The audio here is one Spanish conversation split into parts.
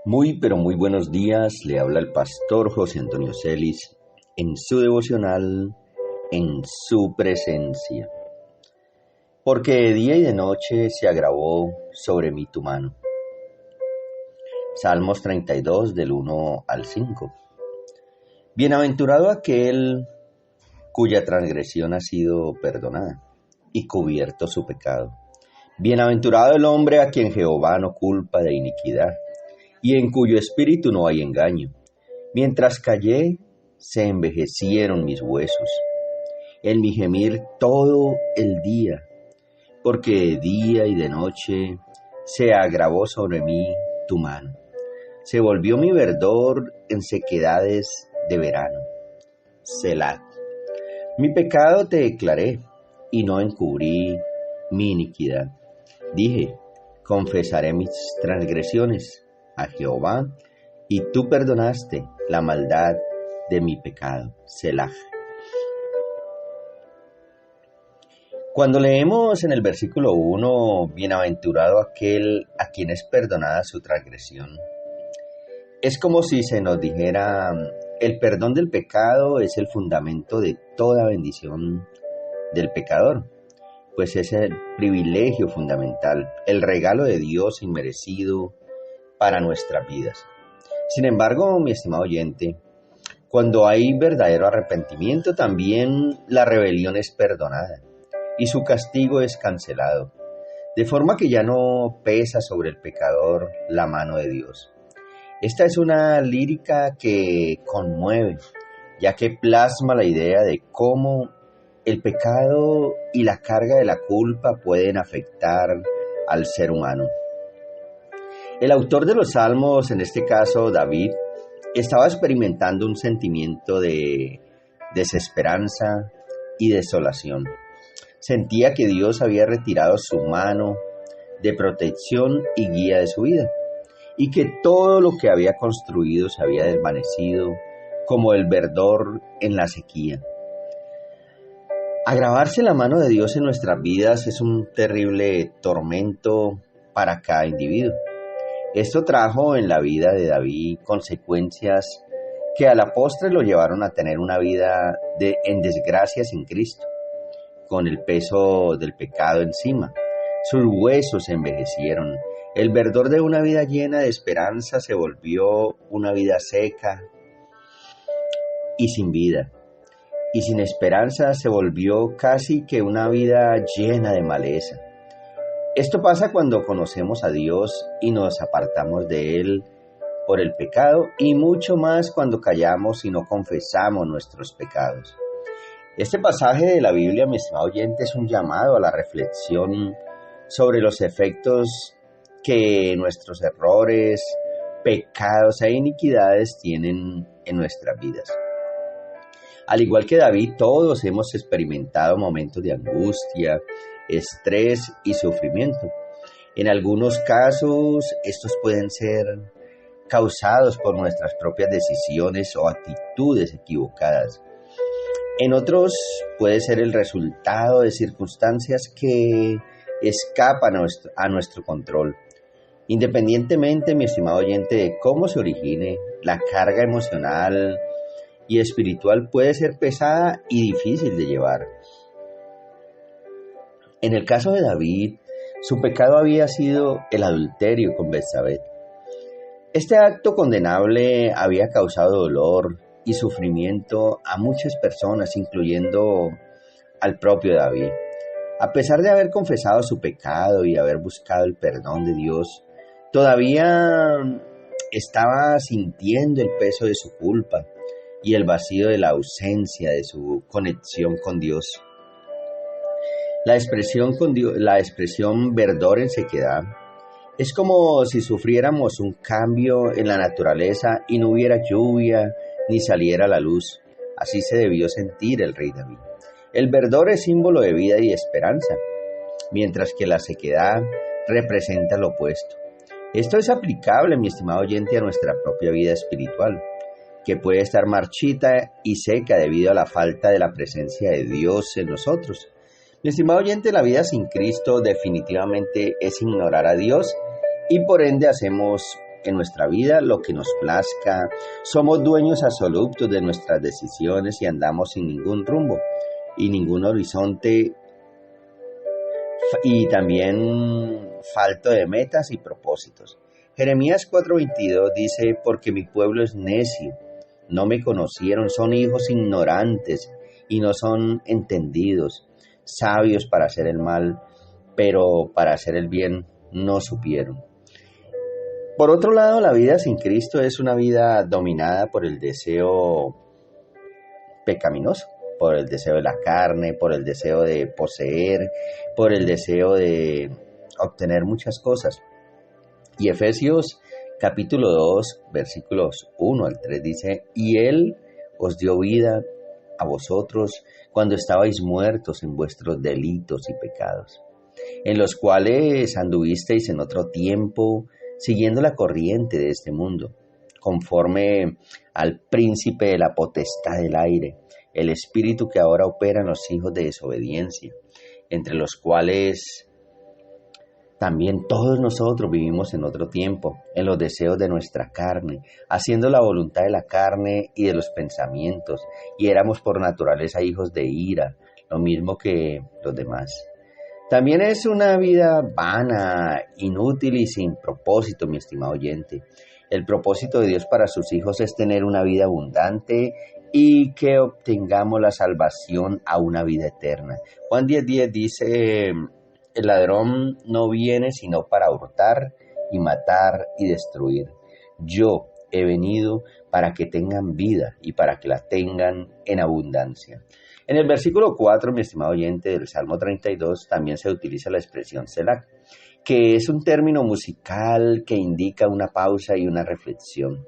Muy, pero muy buenos días. Le habla el pastor José Antonio Celis en su devocional, en su presencia. Porque de día y de noche se agravó sobre mí tu mano. Salmos 32 del 1 al 5. Bienaventurado aquel cuya transgresión ha sido perdonada y cubierto su pecado. Bienaventurado el hombre a quien Jehová no culpa de iniquidad y en cuyo espíritu no hay engaño. Mientras callé, se envejecieron mis huesos, en mi gemir todo el día, porque de día y de noche se agravó sobre mí tu mano. Se volvió mi verdor en sequedades de verano. Selah. Mi pecado te declaré, y no encubrí mi iniquidad. Dije, confesaré mis transgresiones a Jehová, y tú perdonaste la maldad de mi pecado. Selah. Cuando leemos en el versículo 1, bienaventurado aquel a quien es perdonada su transgresión, es como si se nos dijera, el perdón del pecado es el fundamento de toda bendición del pecador, pues es el privilegio fundamental, el regalo de Dios inmerecido para nuestras vidas. Sin embargo, mi estimado oyente, cuando hay verdadero arrepentimiento, también la rebelión es perdonada y su castigo es cancelado, de forma que ya no pesa sobre el pecador la mano de Dios. Esta es una lírica que conmueve, ya que plasma la idea de cómo el pecado y la carga de la culpa pueden afectar al ser humano. El autor de los Salmos, en este caso David, estaba experimentando un sentimiento de desesperanza y desolación. Sentía que Dios había retirado su mano de protección y guía de su vida, y que todo lo que había construido se había desvanecido como el verdor en la sequía. Agravarse la mano de Dios en nuestras vidas es un terrible tormento para cada individuo. Esto trajo en la vida de David consecuencias que a la postre lo llevaron a tener una vida en desgracia sin Cristo, con el peso del pecado encima. Sus huesos se envejecieron. El verdor de una vida llena de esperanza se volvió una vida seca y sin vida. Y sin esperanza se volvió casi que una vida llena de maleza. Esto pasa cuando conocemos a Dios y nos apartamos de Él por el pecado, y mucho más cuando callamos y no confesamos nuestros pecados. Este pasaje de la Biblia, mi estimado oyente, es un llamado a la reflexión sobre los efectos que nuestros errores, pecados e iniquidades tienen en nuestras vidas. Al igual que David, todos hemos experimentado momentos de angustia, estrés y sufrimiento. En algunos casos, estos pueden ser causados por nuestras propias decisiones o actitudes equivocadas. En otros puede ser el resultado de circunstancias que escapan a nuestro control. Independientemente, mi estimado oyente, de cómo se origine, la carga emocional y espiritual puede ser pesada y difícil de llevar. En el caso de David, su pecado había sido el adulterio con Betsabé. Este acto condenable había causado dolor y sufrimiento a muchas personas, incluyendo al propio David. A pesar de haber confesado su pecado y haber buscado el perdón de Dios, todavía estaba sintiendo el peso de su culpa y el vacío de la ausencia de su conexión con Dios. La expresión verdor en sequedad es como si sufriéramos un cambio en la naturaleza y no hubiera lluvia ni saliera la luz. Así se debió sentir el rey David. El verdor es símbolo de vida y esperanza, mientras que la sequedad representa lo opuesto. Esto es aplicable, mi estimado oyente, a nuestra propia vida espiritual, que puede estar marchita y seca debido a la falta de la presencia de Dios en nosotros. Mi estimado oyente, la vida sin Cristo definitivamente es ignorar a Dios y por ende hacemos en nuestra vida lo que nos plazca, somos dueños absolutos de nuestras decisiones y andamos sin ningún rumbo y ningún horizonte y también falto de metas y propósitos. Jeremías 4:22 dice, porque mi pueblo es necio, no me conocieron, son hijos ignorantes y no son entendidos, sabios para hacer el mal, pero para hacer el bien no supieron. Por otro lado, la vida sin Cristo es una vida dominada por el deseo pecaminoso, por el deseo de la carne, por el deseo de poseer, por el deseo de obtener muchas cosas. Y Efesios capítulo 2, versículos 1 al 3 dice, y Él os dio vida a vosotros cuando estabais muertos en vuestros delitos y pecados, en los cuales anduvisteis en otro tiempo, siguiendo la corriente de este mundo, conforme al príncipe de la potestad del aire, el espíritu que ahora opera en los hijos de desobediencia, entre los cuales también todos nosotros vivimos en otro tiempo, en los deseos de nuestra carne, haciendo la voluntad de la carne y de los pensamientos, y éramos por naturaleza hijos de ira, lo mismo que los demás. También es una vida vana, inútil y sin propósito, mi estimado oyente. El propósito de Dios para sus hijos es tener una vida abundante y que obtengamos la salvación a una vida eterna. Juan 10:10 dice, el ladrón no viene sino para hurtar y matar y destruir. Yo he venido para que tengan vida y para que la tengan en abundancia. En el versículo 4, mi estimado oyente, del Salmo 32, también se utiliza la expresión Selah, que es un término musical que indica una pausa y una reflexión.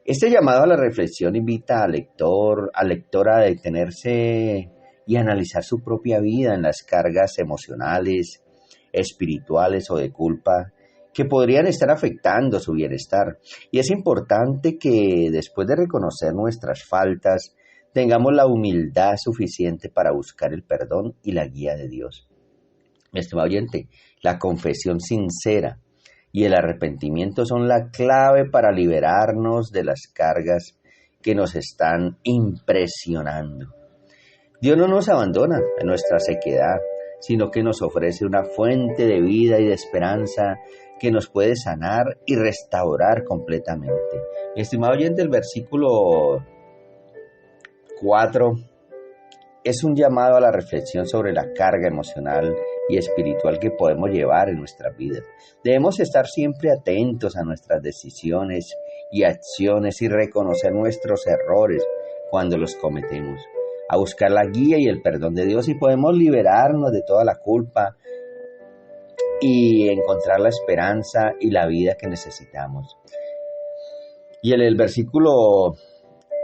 Este llamado a la reflexión invita al lector, a lectora a detenerse y analizar su propia vida en las cargas emocionales, espirituales o de culpa que podrían estar afectando su bienestar. Y es importante que después de reconocer nuestras faltas, tengamos la humildad suficiente para buscar el perdón y la guía de Dios. Mi estimado oyente, la confesión sincera y el arrepentimiento son la clave para liberarnos de las cargas que nos están impresionando. Dios no nos abandona en nuestra sequedad, sino que nos ofrece una fuente de vida y de esperanza que nos puede sanar y restaurar completamente. Mi estimado oyente, el versículo 4 es un llamado a la reflexión sobre la carga emocional y espiritual que podemos llevar en nuestras vidas. Debemos estar siempre atentos a nuestras decisiones y acciones y reconocer nuestros errores cuando los cometemos, a buscar la guía y el perdón de Dios y podemos liberarnos de toda la culpa y encontrar la esperanza y la vida que necesitamos. Y en el versículo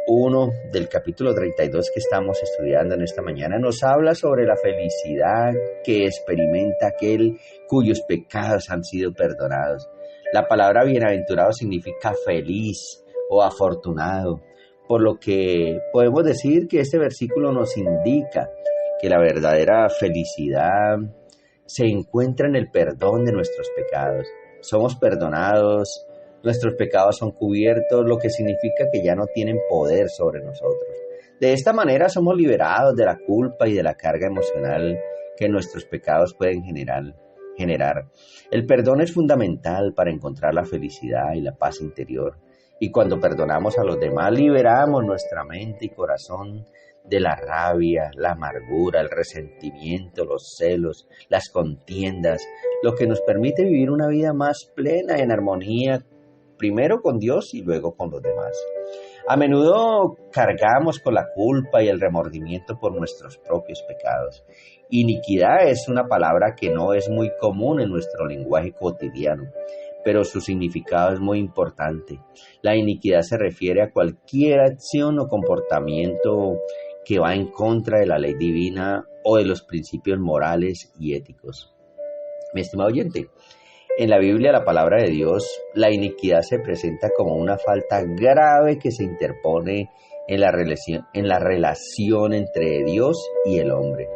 1 del capítulo 32 que estamos estudiando en esta mañana nos habla sobre la felicidad que experimenta aquel cuyos pecados han sido perdonados. La palabra bienaventurado significa feliz o afortunado, por lo que podemos decir que este versículo nos indica que la verdadera felicidad se encuentra en el perdón de nuestros pecados. Somos perdonados, nuestros pecados son cubiertos, lo que significa que ya no tienen poder sobre nosotros. De esta manera somos liberados de la culpa y de la carga emocional que nuestros pecados pueden generar. El perdón es fundamental para encontrar la felicidad y la paz interior. Y cuando perdonamos a los demás, liberamos nuestra mente y corazón de la rabia, la amargura, el resentimiento, los celos, las contiendas, lo que nos permite vivir una vida más plena en armonía, primero con Dios y luego con los demás. A menudo cargamos con la culpa y el remordimiento por nuestros propios pecados. Iniquidad es una palabra que no es muy común en nuestro lenguaje cotidiano, pero su significado es muy importante. La iniquidad se refiere a cualquier acción o comportamiento que va en contra de la ley divina o de los principios morales y éticos. Mi estimado oyente, en la Biblia, la palabra de Dios, la iniquidad se presenta como una falta grave que se interpone en la relación entre Dios y el hombre.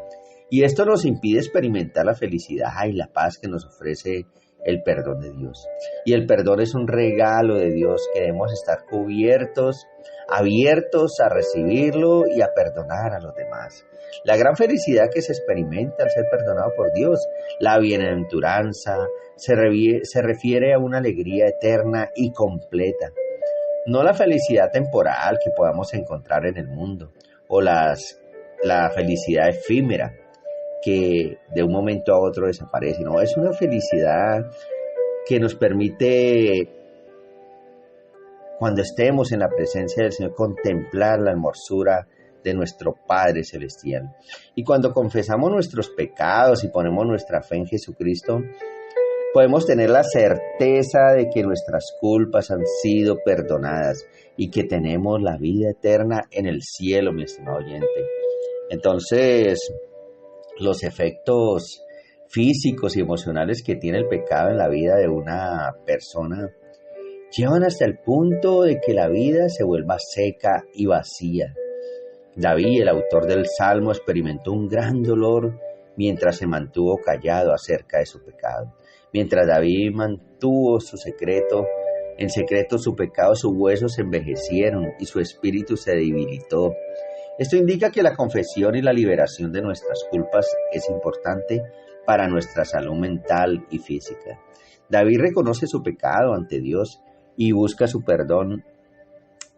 Y esto nos impide experimentar la felicidad y la paz que nos ofrece el perdón de Dios. Y el perdón es un regalo de Dios que debemos estar cubiertos, abiertos a recibirlo y a perdonar a los demás. La gran felicidad que se experimenta al ser perdonado por Dios, la bienaventuranza, se refiere a una alegría eterna y completa. No la felicidad temporal que podamos encontrar en el mundo o la felicidad efímera que de un momento a otro desaparece. No, es una felicidad que nos permite, cuando estemos en la presencia del Señor, contemplar la hermosura de nuestro Padre Celestial. Y cuando confesamos nuestros pecados y ponemos nuestra fe en Jesucristo, podemos tener la certeza de que nuestras culpas han sido perdonadas y que tenemos la vida eterna en el cielo, mi estimado oyente. Entonces, los efectos físicos y emocionales que tiene el pecado en la vida de una persona llevan hasta el punto de que la vida se vuelva seca y vacía. David, el autor del Salmo, experimentó un gran dolor mientras se mantuvo callado acerca de su pecado. Mientras David mantuvo en secreto su pecado, sus huesos se envejecieron y su espíritu se debilitó. Esto indica que la confesión y la liberación de nuestras culpas es importante para nuestra salud mental y física. David reconoce su pecado ante Dios y busca su perdón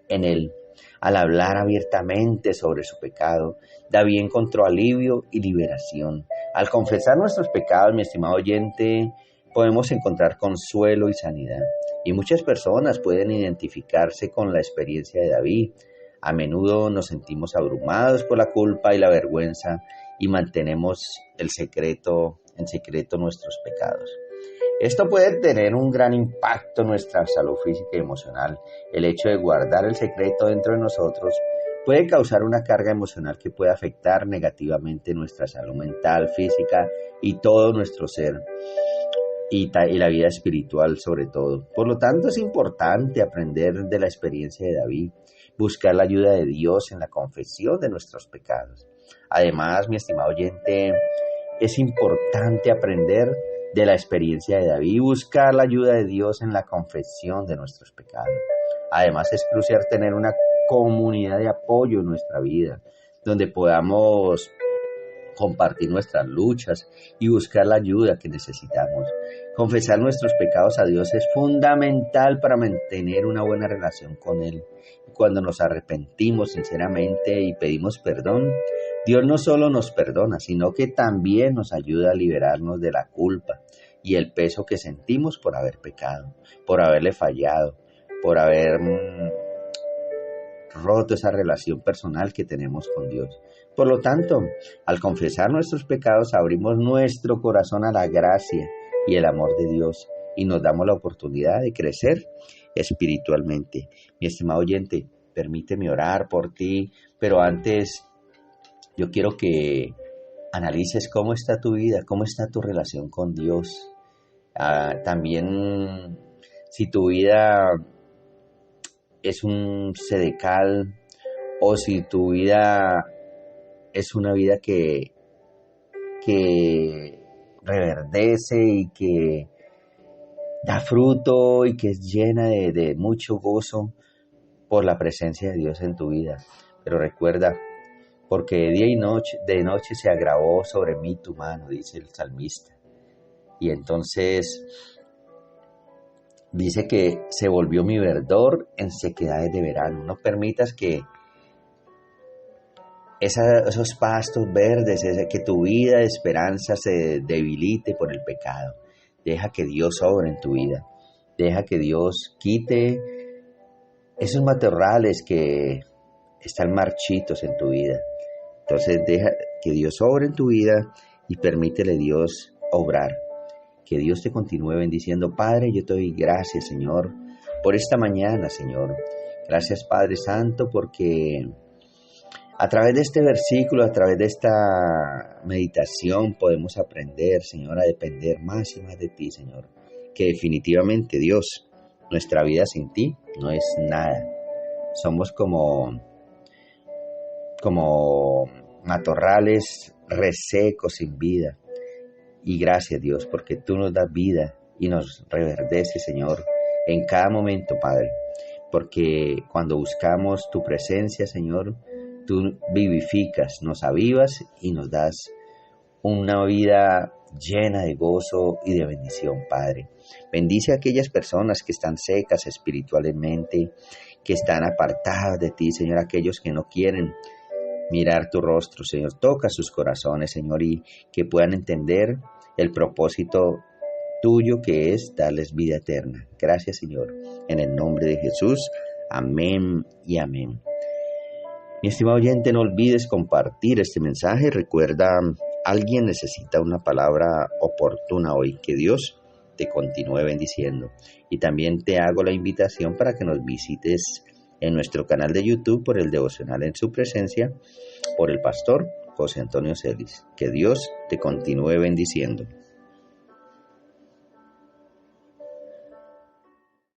en él. Al hablar abiertamente sobre su pecado, David encontró alivio y liberación. Al confesar nuestros pecados, mi estimado oyente, podemos encontrar consuelo y sanidad. Y muchas personas pueden identificarse con la experiencia de David. A menudo nos sentimos abrumados por la culpa y la vergüenza y mantenemos en secreto nuestros pecados. Esto puede tener un gran impacto en nuestra salud física y emocional. El hecho de guardar el secreto dentro de nosotros puede causar una carga emocional que puede afectar negativamente nuestra salud mental, física y todo nuestro ser. Y la vida espiritual sobre todo. Por lo tanto, es importante aprender de la experiencia de David, buscar la ayuda de Dios en la confesión de nuestros pecados. Además, mi estimado oyente, es importante aprender de la experiencia de David y buscar la ayuda de Dios en la confesión de nuestros pecados. Además, es crucial tener una comunidad de apoyo en nuestra vida, donde podamos compartir nuestras luchas y buscar la ayuda que necesitamos. Confesar nuestros pecados a Dios es fundamental para mantener una buena relación con Él. Cuando nos arrepentimos sinceramente y pedimos perdón, Dios no solo nos perdona, sino que también nos ayuda a liberarnos de la culpa y el peso que sentimos por haber pecado, por haberle fallado, por haber roto esa relación personal que tenemos con Dios. Por lo tanto, al confesar nuestros pecados, abrimos nuestro corazón a la gracia y el amor de Dios y nos damos la oportunidad de crecer espiritualmente. Mi estimado oyente, permíteme orar por ti, pero antes yo quiero que analices cómo está tu vida, cómo está tu relación con Dios. También si tu vida es un sedecal o si tu vida es una vida que reverdece y que da fruto y que es llena de mucho gozo por la presencia de Dios en tu vida. Pero recuerda, porque de noche se agravó sobre mí tu mano, dice el salmista. Y entonces dice que se volvió mi verdor en sequedades de verano. No permitas que esos pastos verdes, que tu vida de esperanza se debilite por el pecado. Deja que Dios obre en tu vida. Deja que Dios quite esos matorrales que están marchitos en tu vida. Entonces deja que Dios obre en tu vida y permítele Dios obrar. Que Dios te continúe bendiciendo. Padre, yo te doy gracias, Señor, por esta mañana, Señor. Gracias, Padre Santo, porque a través de este versículo, a través de esta meditación, podemos aprender, Señor, a depender más y más de ti, Señor. Que definitivamente, Dios, nuestra vida sin ti no es nada. Somos como matorrales resecos sin vida. Y gracias, Dios, porque tú nos das vida y nos reverdece, Señor, en cada momento, Padre, porque cuando buscamos tu presencia, Señor, tú vivificas, nos avivas y nos das una vida llena de gozo y de bendición, Padre. Bendice a aquellas personas que están secas espiritualmente, que están apartadas de ti, Señor, aquellos que no quieren mirar tu rostro, Señor. Toca sus corazones, Señor, y que puedan entender el propósito tuyo, que es darles vida eterna. Gracias, Señor, en el nombre de Jesús. Amén y amén. Mi estimado oyente, no olvides compartir este mensaje. Recuerda, alguien necesita una palabra oportuna hoy. Que Dios te continúe bendiciendo. Y también te hago la invitación para que nos visites en nuestro canal de YouTube por el devocional En Su Presencia, por el pastor José Antonio Celis. Que Dios te continúe bendiciendo.